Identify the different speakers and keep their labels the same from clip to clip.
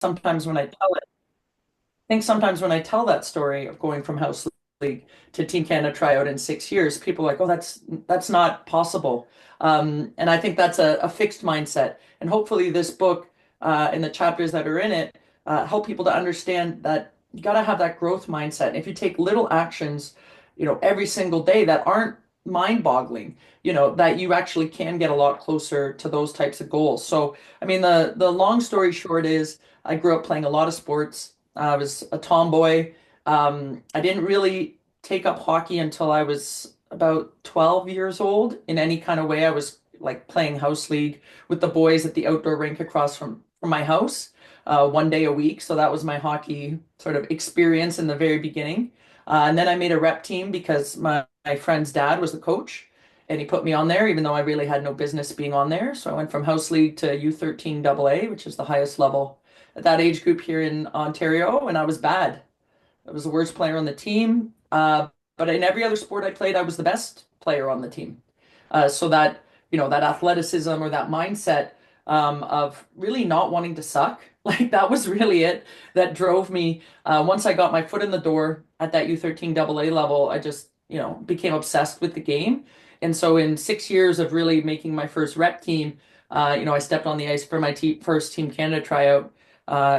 Speaker 1: sometimes when I tell it, think sometimes when I tell that story of going from house league to Team Canada tryout in 6 years, people are like, "Oh, that's not possible." And I think that's a fixed mindset. And hopefully, this book and the chapters that are in it help people to understand that you got to have that growth mindset. And if you take little actions, every single day that aren't mind-boggling, that you actually can get a lot closer to those types of goals. So, I mean, the long story short is I grew up playing a lot of sports. I was a tomboy. I didn't really take up hockey until I was about 12 years old in any kind of way. I was like playing house league with the boys at the outdoor rink across from my house 1 day a week. So that was my hockey sort of experience in the very beginning. And then I made a rep team because my friend's dad was the coach and he put me on there, even though I really had no business being on there. So I went from house league to U13 AA, which is the highest level at that age group here in Ontario, and I was bad. I was the worst player on the team. But in every other sport I played, I was the best player on the team. So that, that athleticism or that mindset of really not wanting to suck, like that was really it that drove me. Once I got my foot in the door at that U13 AA level, I just, became obsessed with the game. And so in 6 years of really making my first rep team, I stepped on the ice for my first Team Canada tryout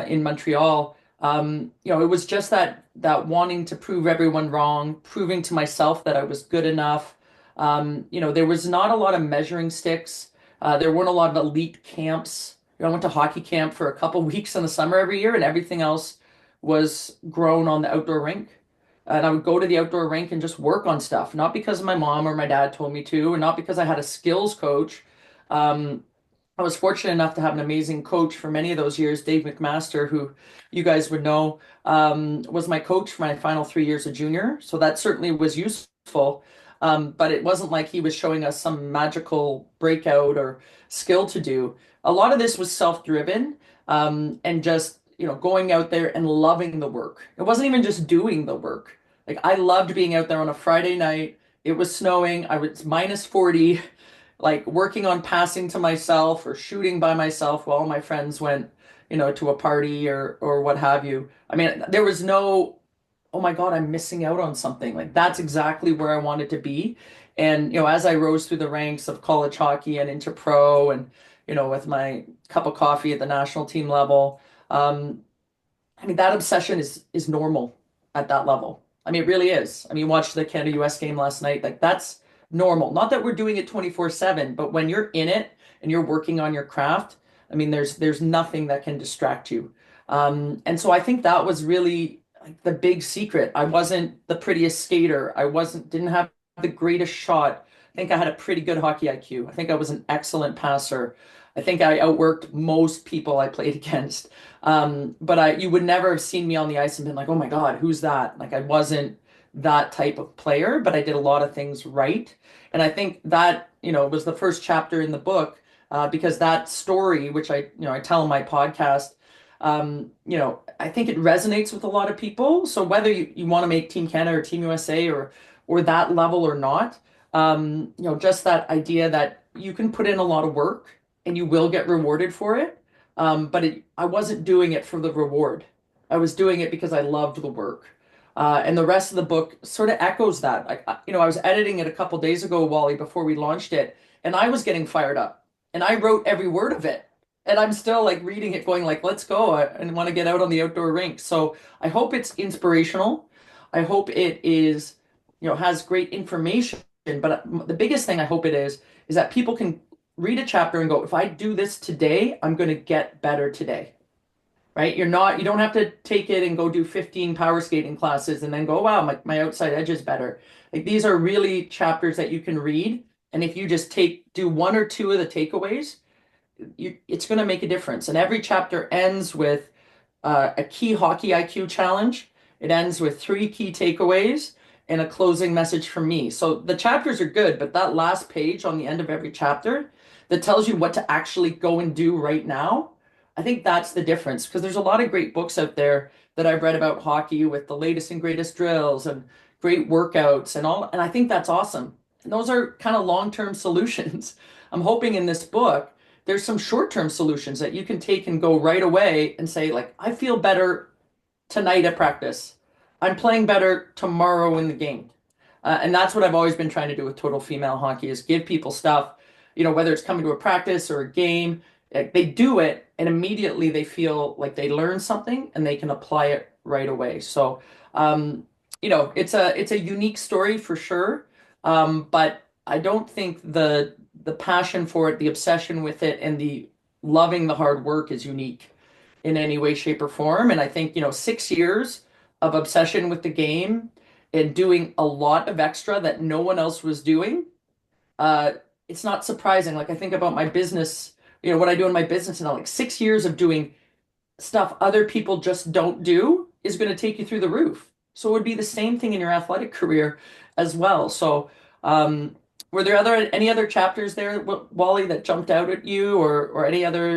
Speaker 1: in Montreal. It was just that wanting to prove everyone wrong, proving to myself that I was good enough. There was not a lot of measuring sticks. There weren't a lot of elite camps. I went to hockey camp for a couple weeks in the summer every year, and everything else was grown on the outdoor rink. And I would go to the outdoor rink and just work on stuff, not because my mom or my dad told me to, and not because I had a skills coach. Um, I was fortunate enough to have an amazing coach for many of those years, Dave McMaster, who you guys would know, was my coach for my final 3 years of junior. So that certainly was useful. But it wasn't like he was showing us some magical breakout or skill to do. A lot of this was self-driven, and just, going out there and loving the work. It wasn't even just doing the work. Like I loved being out there on a Friday night. It was snowing. I was minus 40, like working on passing to myself or shooting by myself while my friends went, to a party or what have you. I mean, there was no, oh my God, I'm missing out on something. Like that's exactly where I wanted to be. And, as I rose through the ranks of college hockey and into pro and, with my cup of coffee at the national team level, um, I mean, that obsession is normal at that level. I mean, it really is. I mean, watch the Canada US game last night. Like that's normal. Not that we're doing it 24/7, but when you're in it and you're working on your craft, I mean, there's nothing that can distract you. And so I think that was really like the big secret. I wasn't the prettiest skater. Didn't have the greatest shot. I think I had a pretty good hockey IQ. I think I was an excellent passer. I think I outworked most people I played against. But you would never have seen me on the ice and been like, oh my God, who's that? Like I wasn't that type of player, but I did a lot of things right. And I think that, was the first chapter in the book, because that story, which I tell in my podcast, I think it resonates with a lot of people. So whether you want to make Team Canada or Team USA or that level or not, just that idea that you can put in a lot of work and you will get rewarded for it. But I wasn't doing it for the reward. I was doing it because I loved the work. And the rest of the book sort of echoes that. I was editing it a couple days ago, Wally, before we launched it, and I was getting fired up. And I wrote every word of it. And I'm still like reading it, going like, let's go. I want to get out on the outdoor rink. So I hope it's inspirational. I hope it is, has great information. But the biggest thing I hope it is that people can read a chapter and go, if I do this today, I'm going to get better today. Right? You don't have to take it and go do 15 power skating classes and then go, wow, my outside edge is better. Like these are really chapters that you can read. And if you just do one or two of the takeaways, it's going to make a difference. And every chapter ends with a key hockey IQ challenge. It ends with three key takeaways and a closing message from me. So the chapters are good, but that last page on the end of every chapter that tells you what to actually go and do right now, I think that's the difference. Because there's a lot of great books out there that I've read about hockey with the latest and greatest drills and great workouts and all. And I think that's awesome. And those are kind of long-term solutions. I'm hoping in this book there's some short-term solutions that you can take and go right away and say, like, I feel better tonight at practice. I'm playing better tomorrow in the game. And that's what I've always been trying to do with Total Female Hockey is give people stuff, whether it's coming to a practice or a game, they do it and immediately they feel like they learn something and they can apply it right away. So, it's a unique story for sure. But I don't think the passion for it, the obsession with it, and the loving the hard work is unique in any way, shape, or form. And I think, 6 years of obsession with the game and doing a lot of extra that no one else was doing, uh, it's not surprising. Like I think about my business, what I do in my business, and like 6 years of doing stuff other people just don't do is going to take you through the roof. So it would be the same thing in your athletic career as well. So, were there any other chapters there, Wally, that jumped out at you, or any other